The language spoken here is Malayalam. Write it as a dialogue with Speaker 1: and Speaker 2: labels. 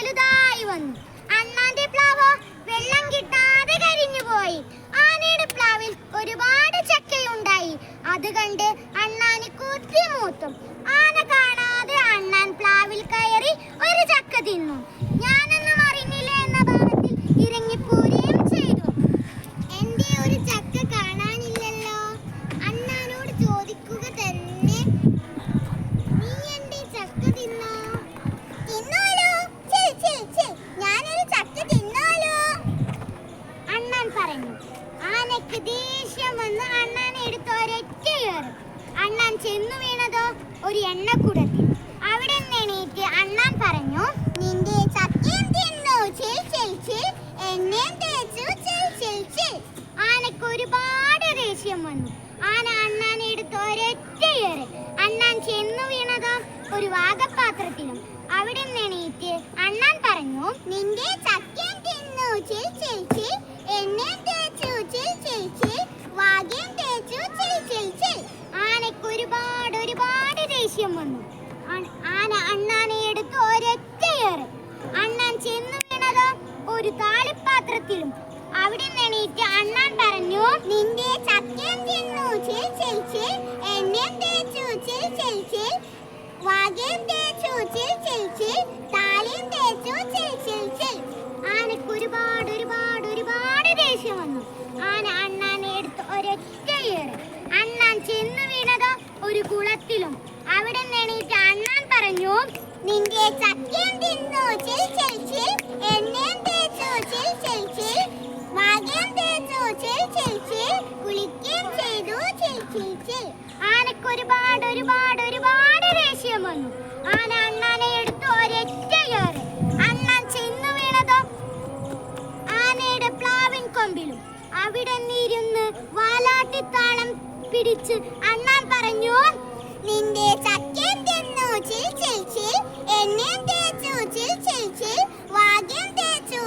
Speaker 1: വലുതായി വന്നു. അണ്ണാന്റെ പ്ലാവ് വെള്ളം കിട്ടാതെ കരിഞ്ഞുപോയി. ആനയുടെ പ്ലാവിൽ ഒരുപാട് ചക്കയുണ്ടായി. അത് കണ്ട് അണ്ണാന് കുത്തിമൂത്തും. ആന കാണാതെ അണ്ണാൻ പ്ലാവിൽ കയറി ഒരു ചക്ക തിന്നു. ഞാനൊന്നും അറിഞ്ഞില്ല എന്ന ഭാവത്തിൽ ഇറങ്ങിപ്പോരുകയും ചെയ്തു. എന്റെ ഒരു ചക്ക കാണാനില്ലല്ലോ. അണ്ണാനോട് ചോദിക്കുക തന്നെ. നീ എന്റെ ചക്ക തിന്നോ? തിന്നോലോ. ഞാനൊരു ചക്ക തിന്നോലോ. അണ്ണാൻ പറഞ്ഞു. ആനയ്ക്ക് ദേഷ്യം വന്ന് അണ്ണാനെ എടുത്ത് ഒരൊറ്റയേറ്. അണ്ണാൻ ചെന്നു വീണതോ ഒരു എണ്ണക്കുടത്തിൽ. അവിടെ എണീറ്റ് അണ്ണാൻ പറഞ്ഞു, നിന്റെ ചക്കയും തിന്നു, എണ്ണയും തേച്ചു. ആനയ്ക്ക് ഒരുപാട് ദേഷ്യം വന്നു. ആന അണ്ണാനെ എടുത്ത് ഒരൊറ്റയേറ്. അണ്ണാൻ ചെന്നു വീണതോ ഒരു വാഗപാത്രത്തിലും. അവിടെ എണീറ്റ് അണ്ണാൻ പറഞ്ഞു, നിന്റെ ചക്കയും തിന്നു, എണ്ണയും തേച്ചു, വാഗയും തേച്ചു. ആനയ്ക്ക് ഒരുപാട് ദേഷ്യം വന്നു. ആന അണ്ണാനെ എടുത്ത് ഒരൊറ്റയേറ്. അണ്ണാൻ ചെന്നു വീണതോ ഒരു താളിപ്പാത്രത്തിലും. അവിടെ എണീറ്റ് അണ്ണാൻ പറഞ്ഞു, നിന്റെ ചക്കയും തിന്നു, എണ്ണയും തേച്ചു, വാഗയും തേച്ചു, താളിയും തേച്ചു. ആനയ്ക്ക് ഒരുപാട് ദേഷ്യം വന്നു. ആന അണ്ണാനെ എടുത്ത് ഒരൊറ്റയേറ്. അണ്ണാൻ ചെന്നു വീണതോ ഒരു കുളത്തിലും. അവിടെ എണീറ്റ് അണ്ണാൻ പറഞ്ഞു, നിന്റെ ചക്കയും തിന്നു, എണ്ണയും തേച്ചു, വാഗയും തേച്ചു, കുളിക്കുകയും ചെയ്തു. ആനയ്ക്ക് ഒരുപാട് ദേഷ്യം വന്നു. ആന അണ്ണാനെ എടുത്ത് ഒരൊറ്റയേറ്. അണ്ണാൻ ചെന്നു വീണതോ ആനയുടെ പ്ലാവിൻ കൊമ്പിലും. അവിടെ ഇരുന്ന് വാലാട്ടിത്താളം പിടിച്ച് അണ്ണാൻ പറഞ്ഞു, നിന്റെ ചക്കയും തിന്നു, എണ്ണയും തേച്ചു, വാഗയും തേച്ചു,